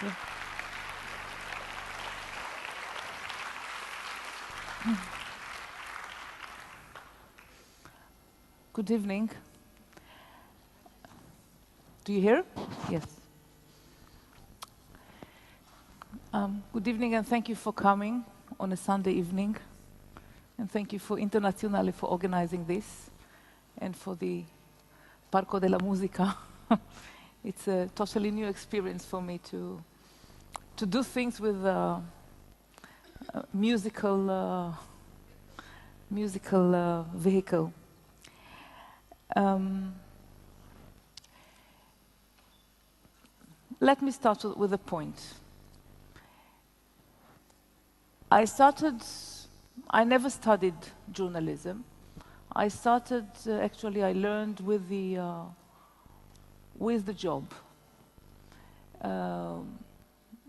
you. Good evening. Do you hear? Yes. Good evening, and thank you for coming on a Sunday evening. And thank you for Internazionale for organizing this, and for the Parco della Musica. It's a totally new experience for me to do things with musical vehicle. Let me start with a point. I never studied journalism. I learned with the job.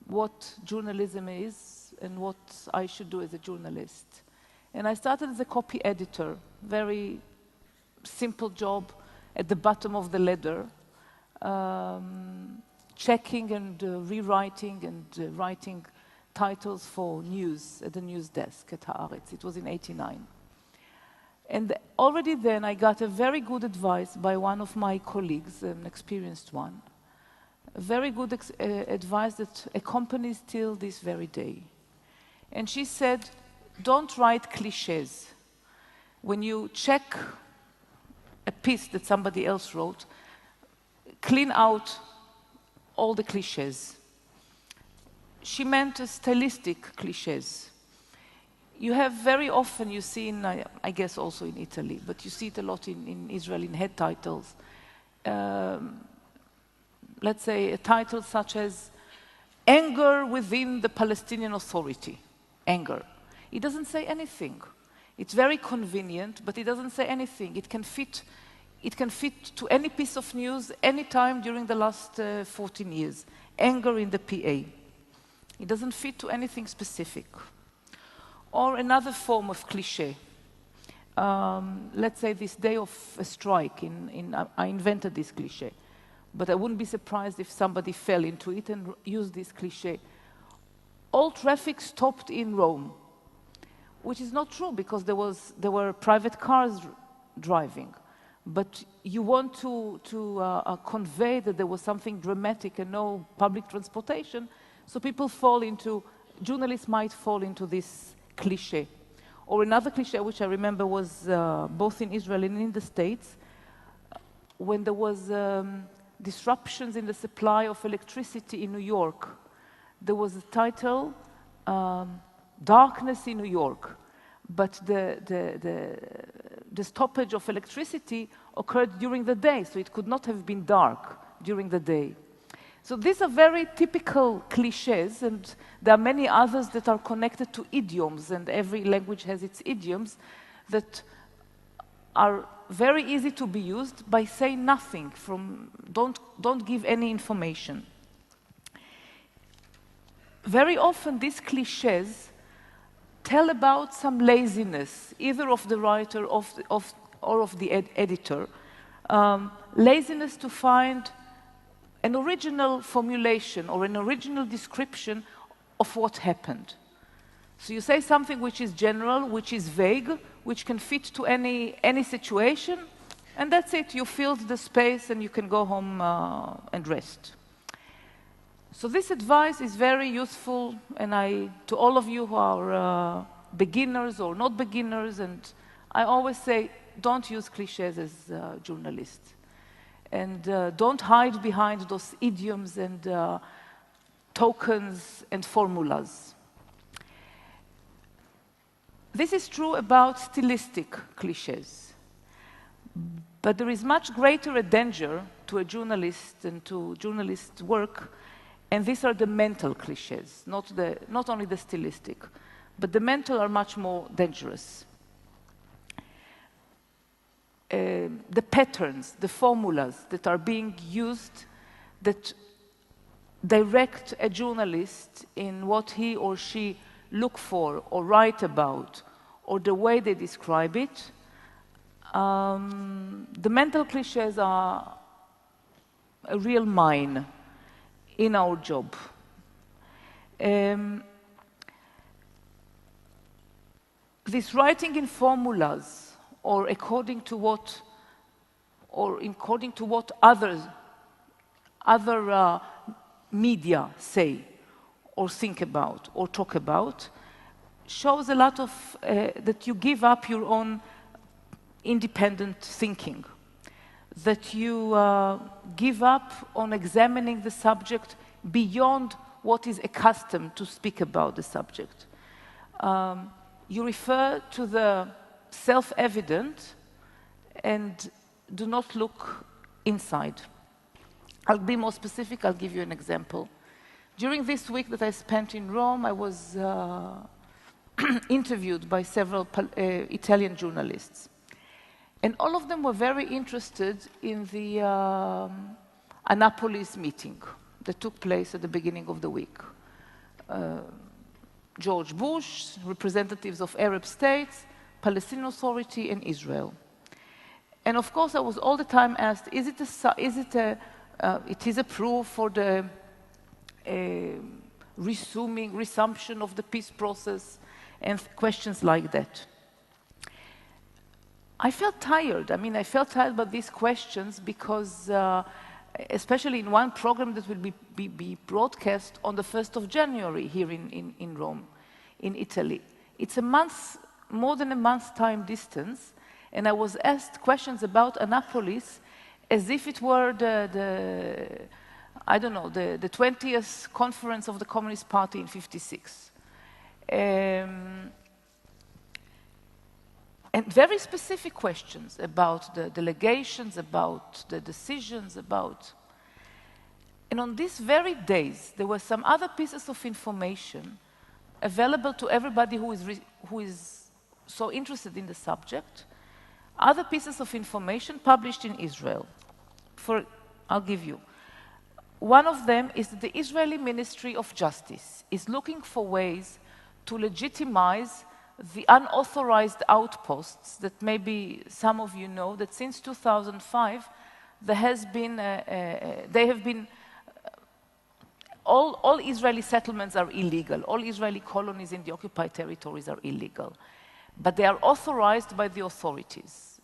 What journalism is and what I should do as a journalist. And I started as a copy editor, very simple job at the bottom of the ladder, checking and rewriting and writing titles for news at the news desk at Haaretz. It was in '89. And already then I got a very good advice by one of my colleagues, an experienced one. A very good advice that accompanies till this very day. And she said, don't write cliches. When you check a piece that somebody else wrote, clean out all the cliches. She meant stylistic cliches. You have very often, you see in, I guess also in Italy, but you see it a lot in Israel in head titles. Let's say a title such as Anger Within the Palestinian Authority. Anger. It doesn't say anything. It's very convenient, but it doesn't say anything. It can fit to any piece of news, any time during the last 14 years. Anger in the PA. It doesn't fit to anything specific. Or another form of cliche. Let's say this day of a strike, I invented this cliche, but I wouldn't be surprised if somebody fell into it and used this cliche. All traffic stopped in Rome, which is not true because there were private cars driving. But you want to convey that there was something dramatic and no public transportation, so journalists might fall into this cliche. Or another cliche which I remember was both in Israel and in the States, when there was disruptions in the supply of electricity in New York. There was a title, Darkness in New York, but the stoppage of electricity occurred during the day, so it could not have been dark during the day. So these are very typical cliches, and there are many others that are connected to idioms, and every language has its idioms that are very easy to be used by saying nothing, don't give any information. Very often these cliches tell about some laziness, either of the writer or of the editor. Laziness to find an original formulation or an original description of what happened. So you say something which is general, which is vague, which can fit to any situation, and that's it. You filled the space and you can go home and rest. So this advice is very useful, and to all of you who are beginners or not beginners, and I always say, don't use cliches as journalists. And don't hide behind those idioms and tokens and formulas. This is true about stylistic cliches. But there is much greater a danger to a journalist and to journalist work, and these are the mental cliches, not only the stylistic, but the mental are much more dangerous. The patterns, the formulas that are being used that direct a journalist in what he or she look for or write about, or the way they describe it. The mental cliches are a real mine in our job. This writing in formulas, or according to what other media say, or think about, or talk about, shows a lot of that you give up your own independent thinking, that you give up on examining the subject beyond what is accustomed to speak about the subject. You refer to the self-evident and do not look inside. I'll be more specific, I'll give you an example. During this week that I spent in Rome, I was interviewed by several Italian journalists. And all of them were very interested in the Annapolis meeting that took place at the beginning of the week. George Bush, representatives of Arab states, Palestinian Authority, and Israel. And of course, I was all the time asked, it is a proof for the resumption of the peace process, and questions like that. I felt tired. I mean, I felt tired about these questions because, especially in one program that will be broadcast on the 1st of January here in Rome, in Italy. It's a month, more than a month's time distance, and I was asked questions about Annapolis as if it were the 20th conference of the Communist Party in '56. And very specific questions about the delegations, about the decisions, about... And on these very days, there were some other pieces of information available to everybody who is so interested in the subject, other pieces of information published in Israel. I'll give you. One of them is that the Israeli Ministry of Justice is looking for ways to legitimize the unauthorized outposts that maybe some of you know that since 2005 there has been, all Israeli settlements are illegal. All Israeli colonies in the occupied territories are illegal. But they are authorized by the authorities.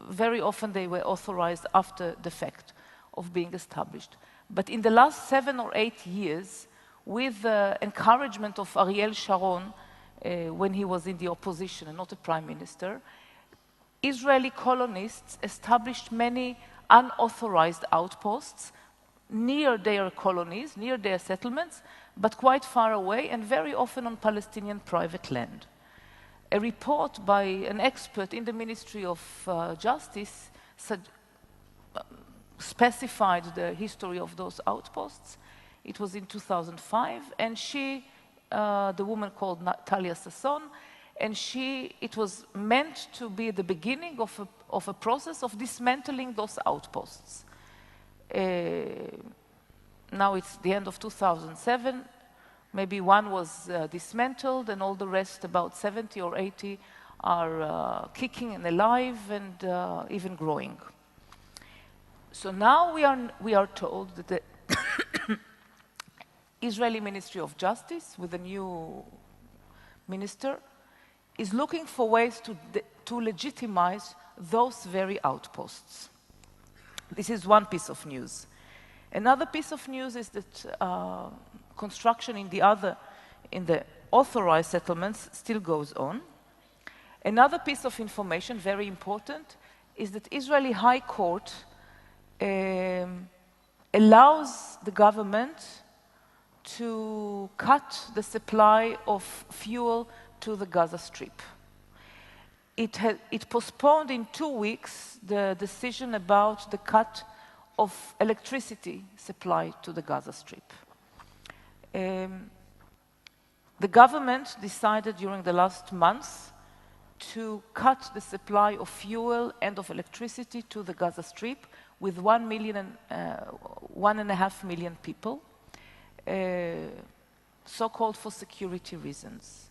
Very often they were authorized after the fact of being established. But in the last 7 or 8 years, with the encouragement of Ariel Sharon, when he was in the opposition and not a prime minister, Israeli colonists established many unauthorized outposts near their colonies, near their settlements, but quite far away and very often on Palestinian private land. A report by an expert in the Ministry of Justice specified the history of those outposts. It was in 2005, and she, the woman called Talia Sasson, and it was meant to be the beginning of a process of dismantling those outposts. Now it's the end of 2007, maybe one was dismantled and all the rest, about 70 or 80, are kicking and alive and even growing. So now we are told that the Israeli Ministry of Justice, with a new minister, is looking for ways to legitimize those very outposts. This is one piece of news. Another piece of news is that construction in the authorized settlements still goes on. Another piece of information, very important, is that Israeli High Court allows the government to cut the supply of fuel to the Gaza Strip. It postponed in 2 weeks the decision about the cut of electricity supply to the Gaza Strip. The government decided during the last month to cut the supply of fuel and of electricity to the Gaza Strip with 1.5 million people, so-called for security reasons.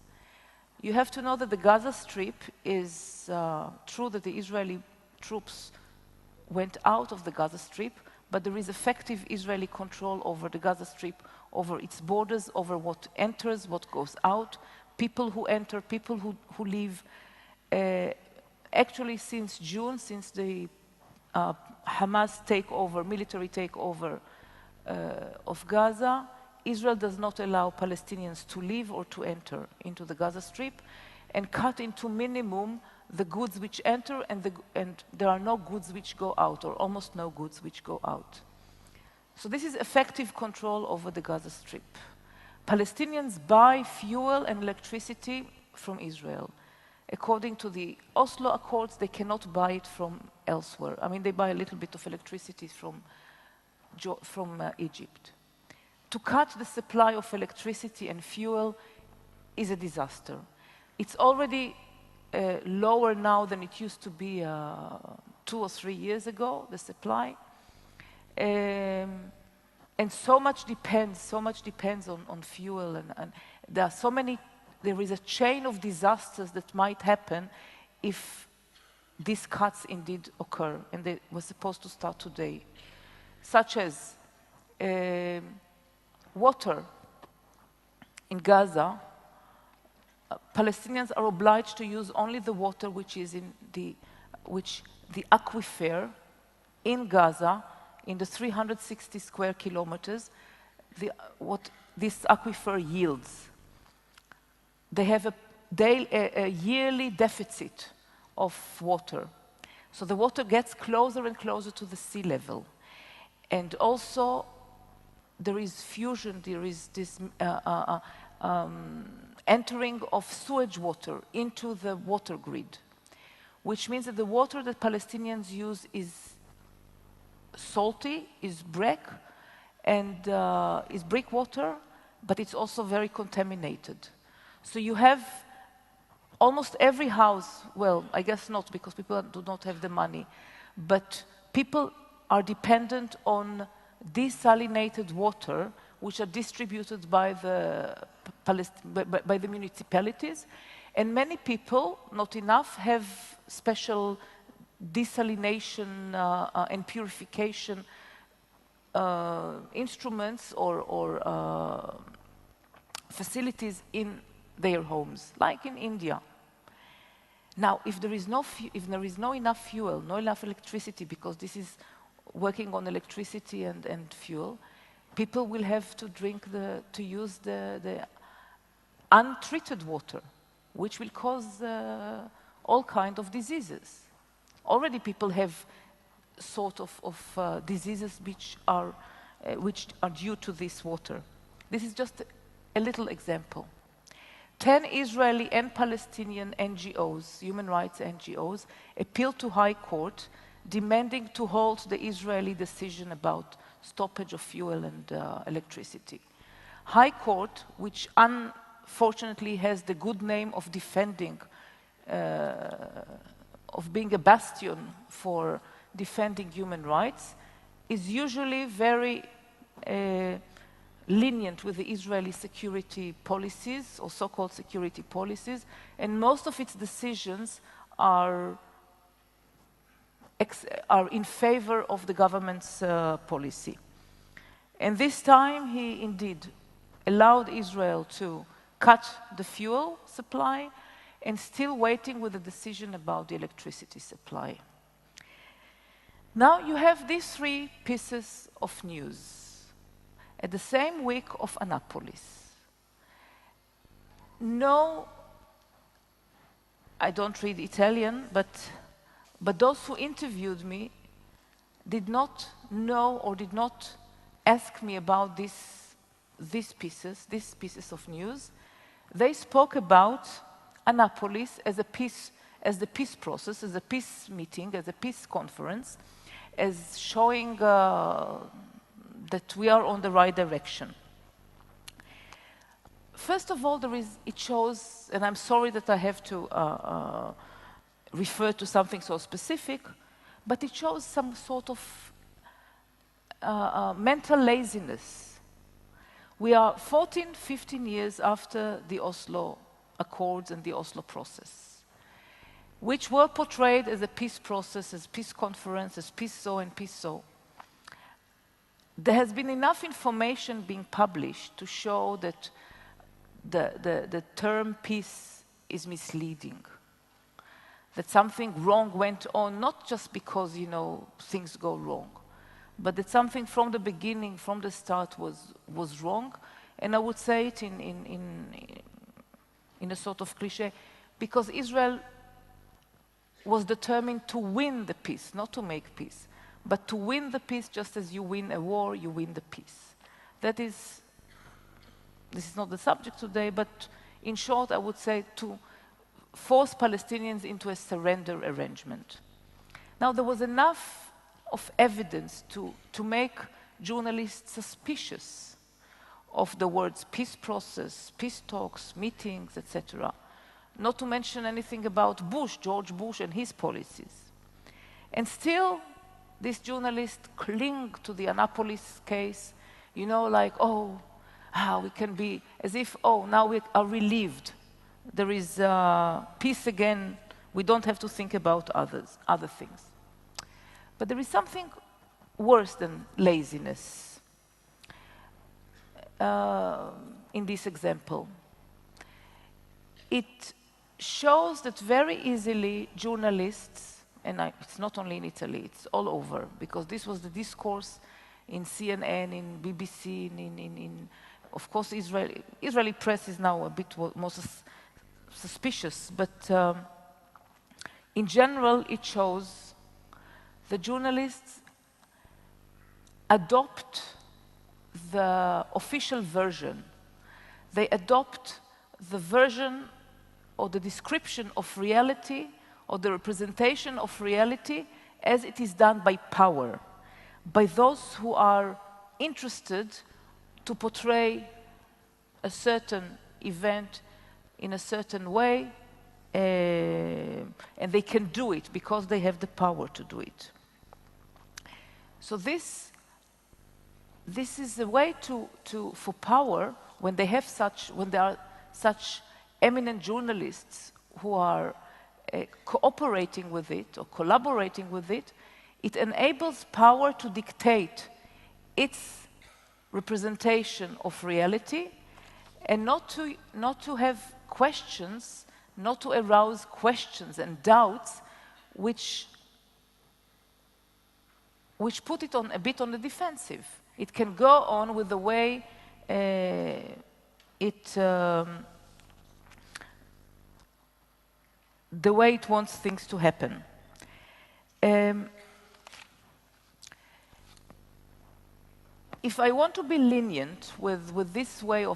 You have to know that the Gaza Strip is true that the Israeli troops went out of the Gaza Strip, but there is effective Israeli control over the Gaza Strip, over its borders, over what enters, what goes out, people who enter, people who leave. Actually, since June, since the Hamas takeover, military takeover of Gaza, Israel does not allow Palestinians to leave or to enter into the Gaza Strip, and cut into minimum the goods which enter, and there are no goods which go out, or almost no goods which go out. So this is effective control over the Gaza Strip. Palestinians buy fuel and electricity from Israel. According to the Oslo Accords, they cannot buy it from elsewhere. I mean, they buy a little bit of electricity from Egypt. To cut the supply of electricity and fuel is a disaster. It's already lower now than it used to be 2 or 3 years ago, the supply. And so much depends on fuel, and there is a chain of disasters that might happen if these cuts indeed occur, and they were supposed to start today, such as water in Gaza. Palestinians are obliged to use only the water which is in the aquifer in Gaza, in the 360 square kilometers, what this aquifer yields. They have a yearly deficit of water. So the water gets closer and closer to the sea level. And also, there is fusion, there is this entering of sewage water into the water grid, which means that the water that Palestinians use is salty, is brick, and is brick water, but it's also very contaminated. So you have almost every house, well, I guess not, because people do not have the money, but people are dependent on desalinated water, which are distributed by the municipalities, and many people, not enough, have special desalination and purification instruments or facilities in their homes, like in India. Now, if there is no enough fuel, no enough electricity, because this is working on electricity and fuel, people will have to use the untreated water, which will cause all kinds of diseases. Already people have sort of diseases which are due to this water. This is just a little example. 10 Israeli and Palestinian NGOs, human rights NGOs, appealed to High Court demanding to halt the Israeli decision about stoppage of fuel and electricity. High Court, which unfortunately has the good name of defending, of being a bastion for defending human rights, is usually very lenient with the Israeli security policies, or so-called security policies, and most of its decisions are in favor of the government's policy. And this time, he indeed allowed Israel to cut the fuel supply, and still waiting with a decision about the electricity supply. Now you have these 3 pieces of news at the same week of Annapolis. No, I don't read Italian, but those who interviewed me did not know or did not ask me about these pieces of news. They spoke about Annapolis as the peace process, as a peace meeting, as a peace conference, as showing that we are on the right direction. First of all, it shows, and I'm sorry that I have to refer to something so specific, but it shows some sort of mental laziness. We are 14, 15 years after the Oslo Accords and the Oslo process, which were portrayed as a peace process, as peace conference, as peace so and peace so. there has been enough information being published to show that the term peace is misleading, that something wrong went on, not just because, you know, things go wrong, but that something from the beginning, from the start, was wrong. And I would say it in a sort of cliche, because Israel was determined to win the peace, not to make peace, but to win the peace. Just as you win a war, you win the peace. That is, this is not the subject today, but in short, I would say to force Palestinians into a surrender arrangement. Now, there was enough of evidence to make journalists suspicious of the words peace process, peace talks, meetings, etc. Not to mention anything about George Bush and his policies. And still, these journalists cling to the Annapolis case, you know, like, oh, we can be, as if, oh, now we are relieved. There is peace again. We don't have to think about other things. But there is something worse than laziness in this example. It shows that very easily journalists, and it's not only in Italy, it's all over, because this was the discourse in CNN, in BBC, of course, Israeli press is now a bit more suspicious, but in general, it shows the journalists adopt the official version. They adopt the version or the description of reality or the representation of reality as it is done by power, by those who are interested to portray a certain event in a certain way, and they can do it because they have the power to do it. So this is a way for power, when there are such eminent journalists who are cooperating with it or collaborating with it, it enables power to dictate its representation of reality, and not to have questions, not to arouse questions and doubts which put it on a bit on the defensive. It can go on with the way it wants things to happen. If I want to be lenient with this way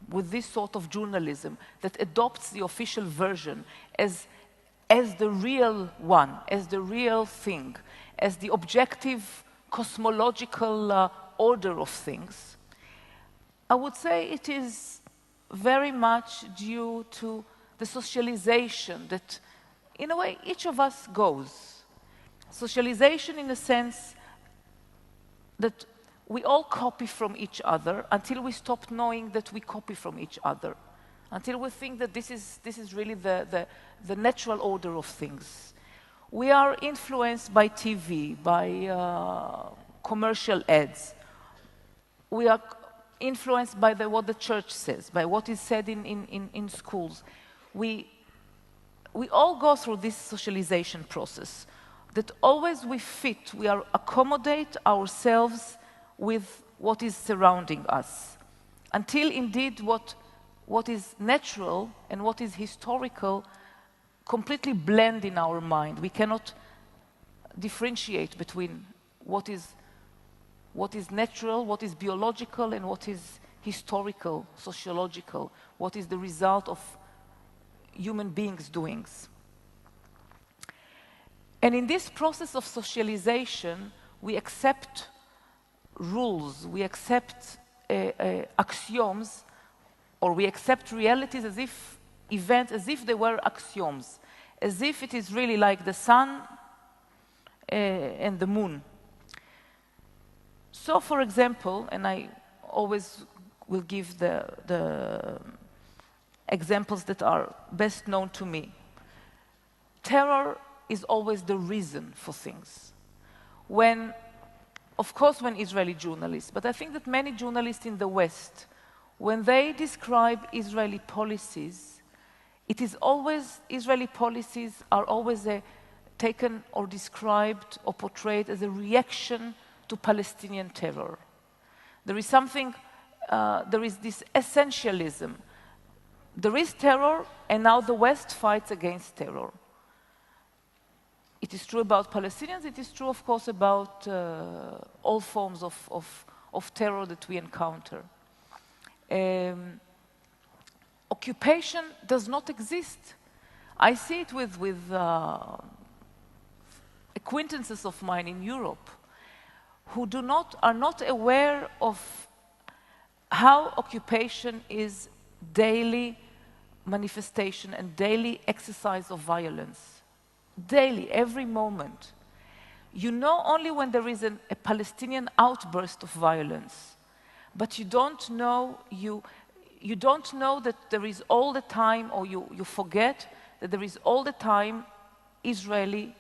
with this sort of journalism that adopts the official version as the real one, as the real thing, as the objective cosmological order of things, I would say it is very much due to the socialization that, in a way, each of us goes. Socialization in the sense that we all copy from each other until we stop knowing that we copy from each other, until we think that this is really the natural order of things. We are influenced by TV, by commercial ads. We are influenced by what the church says, by what is said in schools. We all go through this socialization process that always we accommodate ourselves with what is surrounding us, until indeed what is natural and what is historical completely blend in our mind. We cannot differentiate between what is natural, what is biological, and what is historical, sociological, what is the result of human beings' doings. And in this process of socialization, we accept rules, we accept axioms, or we accept realities as if events, as if they were axioms, as if it is really like the sun and the moon. So, for example, and I always will give the examples that are best known to me. Terror is always the reason for things. When, of course, when Israeli journalists, but I think that many journalists in the West, when they describe Israeli policies, it is always, Israeli policies are always taken or described or portrayed as a reaction to Palestinian terror. There is something, there is this essentialism. There is terror, and now the West fights against terror. It is true about Palestinians, it is true, of course, about all forms of terror that we encounter. Occupation does not exist. I see it with acquaintances of mine in Europe who are not aware of how occupation is daily manifestation and daily exercise of violence. Daily, every moment. You know only when there is a Palestinian outburst of violence, but you don't know that there is all the time, or you forget that there is all the time Israeli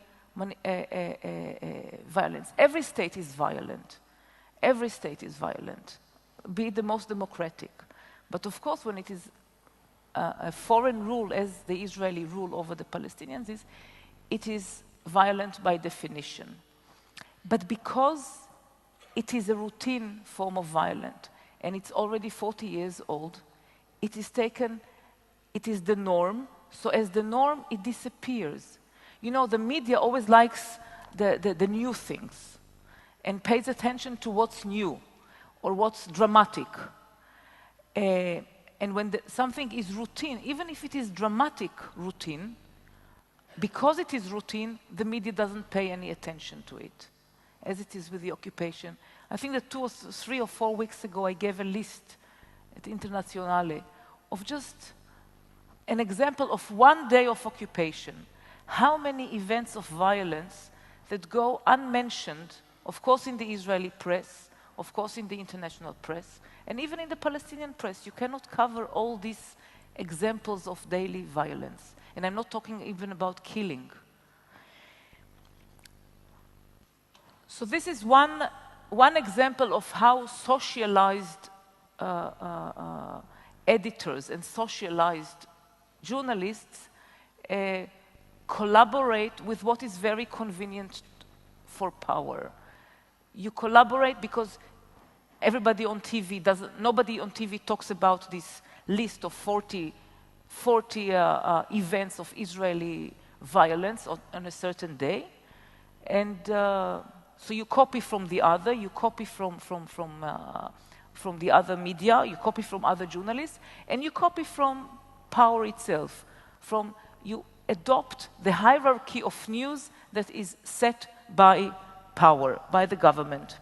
violence. Every state is violent. Every state is violent, be it the most democratic. But of course, when it is a foreign rule, as the Israeli rule over the Palestinians is, it is violent by definition. But because it is a routine form of violence, and it's already 40 years old, it is the norm, so as the norm, it disappears. You know, the media always likes the new things and pays attention to what's new or what's dramatic. And when something is routine, even if it is dramatic routine, because it is routine, the media doesn't pay any attention to it, as it is with the occupation. I think that 2 or 3 or 4 weeks ago, I gave a list at Internazionale of just an example of one day of occupation. How many events of violence that go unmentioned, of course in the Israeli press, of course in the international press, and even in the Palestinian press. You cannot cover all these examples of daily violence. And I'm not talking even about killing. So this is one example of how socialized editors and socialized journalists collaborate with what is very convenient for power. You collaborate because everybody on TV nobody on TV talks about this list of 40 events of Israeli violence on a certain day. And so you copy from the other, you copy from the other media, you copy from other journalists, and you copy from power itself. You adopt the hierarchy of news that is set by power, by the government.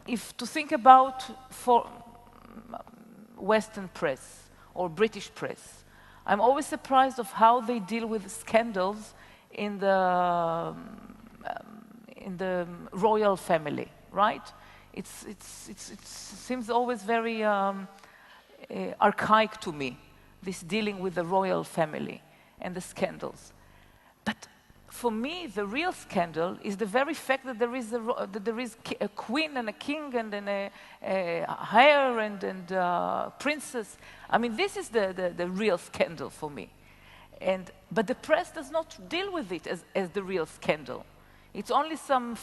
If to think about for Western press or British press, I'm always surprised of how they deal with scandals in the royal family, right? It seems always very archaic to me, this dealing with the royal family and the scandals. But for me, the real scandal is the very fact that there is a queen and a king and a heir and princess. I mean, this is the real scandal for me. But the press does not deal with it as the real scandal. It's only some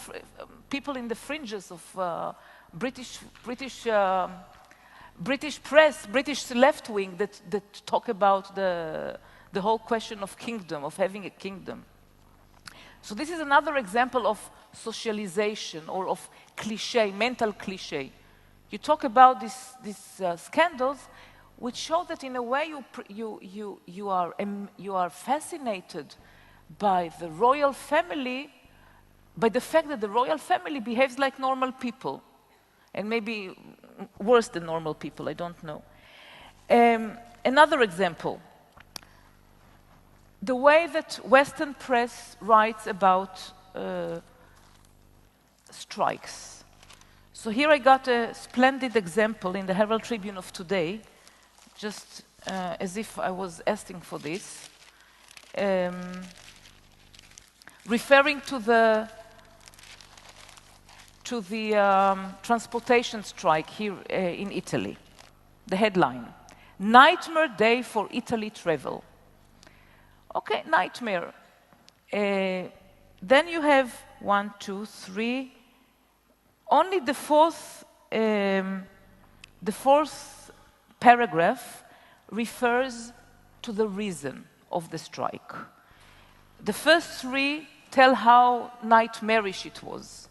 people in the fringes of British press, British left wing that talk about the whole question of kingdom, of having a kingdom. So this is another example of socialization or of cliché, mental cliché. You talk about these scandals, which show that in a way you are fascinated by the royal family, by the fact that the royal family behaves like normal people, and maybe worse than normal people, I don't know. Another example. The way that Western press writes about strikes. So here I got a splendid example in the Herald Tribune of today, just as if I was asking for this. referring to the transportation strike here in Italy. The headline, "Nightmare Day for Italy Travel." Okay, nightmare. Then you have 1, 2, 3. Only the fourth paragraph refers to the reason of the strike. The first 3 tell how nightmarish it was.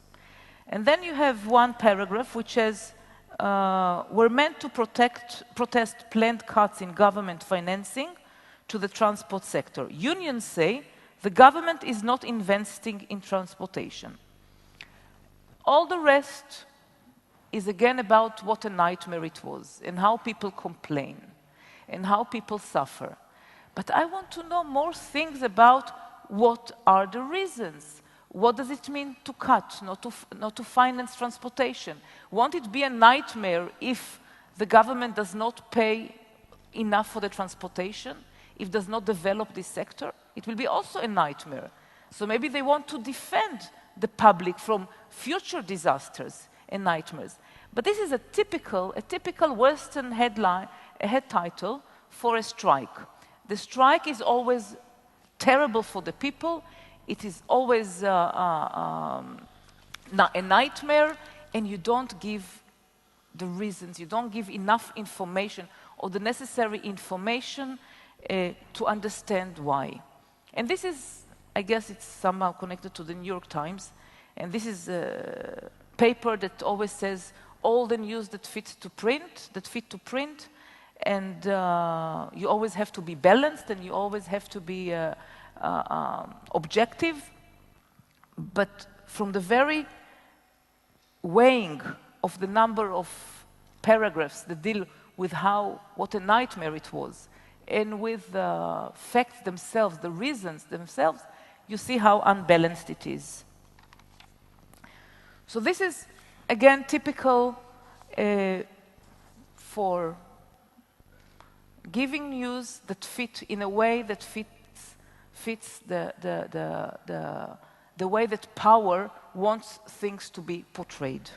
And then you have one paragraph which says, "We're meant to protest planned cuts in government financing to the transport sector. Unions say the government is not investing in transportation." All the rest is again about what a nightmare it was, and how people complain, and how people suffer. But I want to know more things about what are the reasons. What does it mean to cut, not to finance transportation? Won't it be a nightmare if the government does not pay enough for the transportation, if does not develop this sector? It will be also a nightmare. So maybe they want to defend the public from future disasters and nightmares. But this is a typical Western headline, a head title for a strike. The strike is always terrible for the people. It is always a nightmare, and you don't give the reasons, you don't give enough information or the necessary information to understand why. And this is, I guess it's somehow connected to the New York Times, and this is a paper that always says all the news that fit to print, and you always have to be balanced, and you always have to be objective. But from the very weighing of the number of paragraphs that deal with what a nightmare it was, and with the facts themselves, the reasons themselves, you see how unbalanced it is. So this is, again, typical for giving news that fit in a way that fits the way that power wants things to be portrayed.